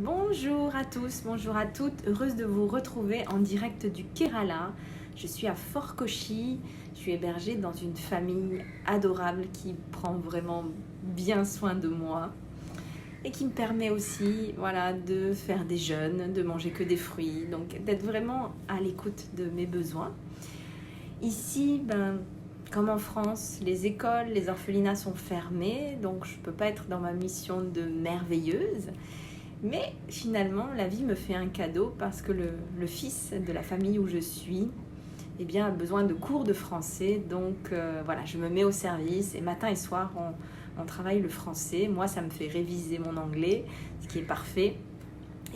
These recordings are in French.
Bonjour à tous, bonjour à toutes, heureuse de vous retrouver en direct du Kerala. Je suis à Fort Kochi, je suis hébergée dans une famille adorable qui prend vraiment bien soin de moi et qui me permet aussi de faire des jeûnes, de manger que des fruits, donc d'être vraiment à l'écoute de mes besoins. Ici, comme en France, les écoles, les orphelinats sont fermés, donc je ne peux pas être dans ma mission de merveilleuse. Mais finalement, la vie me fait un cadeau parce que le fils de la famille où je suis a besoin de cours de français. Donc je me mets au service et matin et soir, on travaille le français. Moi, ça me fait réviser mon anglais, ce qui est parfait.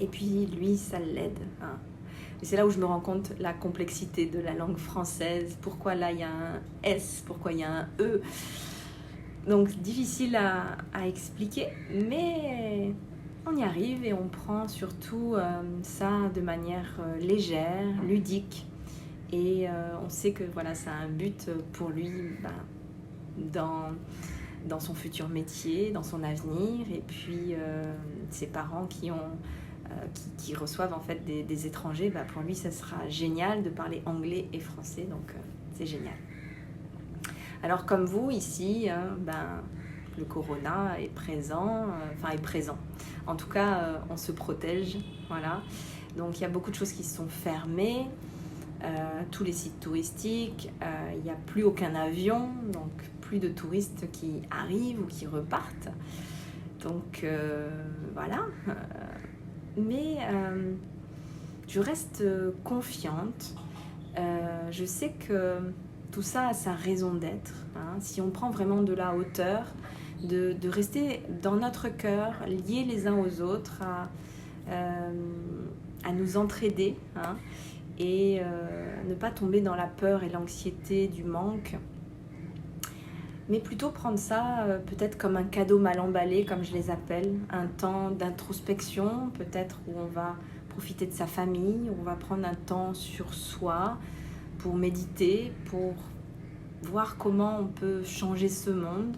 Et puis lui, ça l'aide. Et c'est là où je me rends compte la complexité de la langue française. Pourquoi là, il y a un S, pourquoi il y a un E. Donc, difficile à expliquer, mais on y arrive et on prend surtout ça de manière légère, ludique. Et on sait que ça a un but pour lui dans son futur métier, dans son avenir. Et puis, ses parents qui reçoivent en fait des étrangers, pour lui, ça sera génial de parler anglais et français. Donc, c'est génial. Alors, comme vous, ici, le corona est présent, est présent. En tout cas, on se protège, voilà. Donc, il y a beaucoup de choses qui sont fermées, tous les sites touristiques, il n'y a plus aucun avion, donc plus de touristes qui arrivent ou qui repartent. Donc, voilà. Mais je reste confiante. Je sais que tout ça a sa raison d'être. Si on prend vraiment de la hauteur, de rester dans notre cœur, liés les uns aux autres, à nous entraider, et ne pas tomber dans la peur et l'anxiété du manque, mais plutôt prendre ça peut-être comme un cadeau mal emballé, comme je les appelle, un temps d'introspection, peut-être où on va profiter de sa famille, où on va prendre un temps sur soi pour méditer, pour voir comment on peut changer ce monde.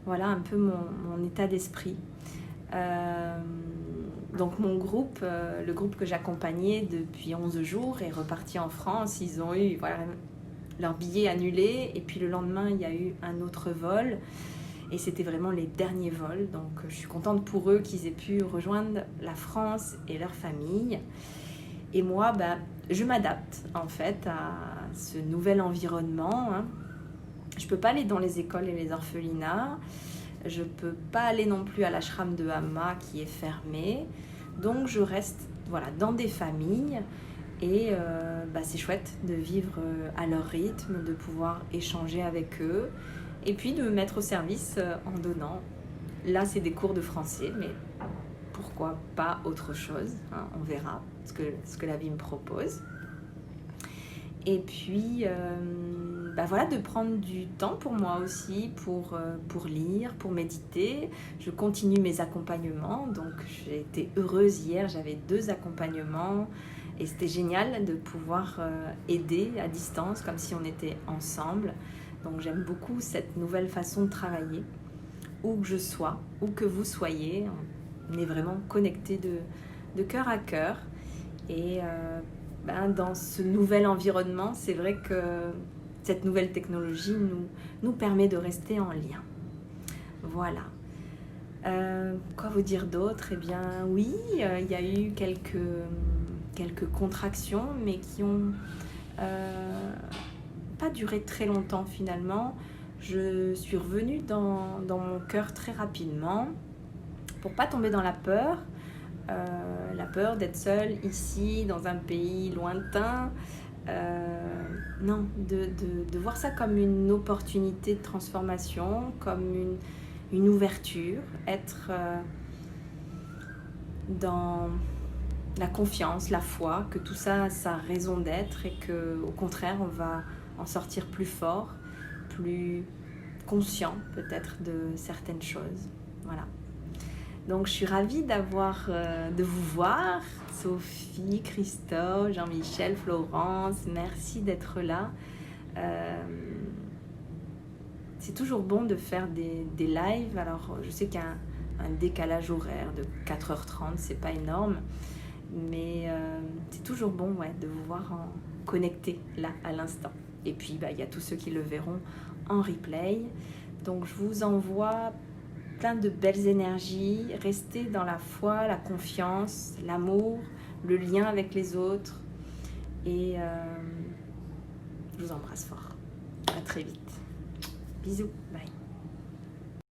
Voilà un peu mon état d'esprit. Donc mon groupe, le groupe que j'accompagnais depuis 11 jours est reparti en France. Ils ont eu leur billet annulé et puis le lendemain, il y a eu un autre vol. Et c'était vraiment les derniers vols. Donc je suis contente pour eux qu'ils aient pu rejoindre la France et leur famille. Et moi, je m'adapte en fait à ce nouvel environnement. Je ne peux pas aller dans les écoles et les orphelinats. Je ne peux pas aller non plus à l'ashram de Hamma qui est fermé. Donc je reste dans des familles et c'est chouette de vivre à leur rythme, de pouvoir échanger avec eux et puis de me mettre au service en donnant. Là, c'est des cours de français, mais pourquoi pas autre chose, on verra ce que la vie me propose. Et puis, de prendre du temps pour moi aussi, pour lire, pour méditer. Je continue mes accompagnements, donc j'ai été heureuse hier, j'avais 2 accompagnements et c'était génial de pouvoir aider à distance, comme si on était ensemble. Donc j'aime beaucoup cette nouvelle façon de travailler, où que je sois, où que vous soyez, on est vraiment connectés de cœur à cœur. Et dans ce nouvel environnement, c'est vrai que cette nouvelle technologie nous permet de rester en lien. Voilà. Quoi vous dire d'autre ? Eh bien, oui, il y a eu quelques contractions, mais qui ont pas duré très longtemps finalement. Je suis revenue dans mon cœur très rapidement pour pas tomber dans la peur d'être seule ici, dans un pays lointain. Non, de voir ça comme une opportunité de transformation, comme une ouverture, être dans la confiance, la foi, que tout ça a sa raison d'être et qu'au contraire, on va en sortir plus fort, plus conscient peut-être de certaines choses. Voilà. Donc, je suis ravie de vous voir, Sophie, Christophe, Jean-Michel, Florence. Merci d'être là. C'est toujours bon de faire des lives. Alors, je sais qu'il y a un décalage horaire de 4h30, c'est pas énorme. Mais c'est toujours bon de vous voir connecté là, à l'instant. Et puis, il y a tous ceux qui le verront en replay. Donc, je vous envoie plein de belles énergies. Restez dans la foi, la confiance, l'amour, le lien avec les autres. Et je vous embrasse fort. À très vite. Bisous. Bye.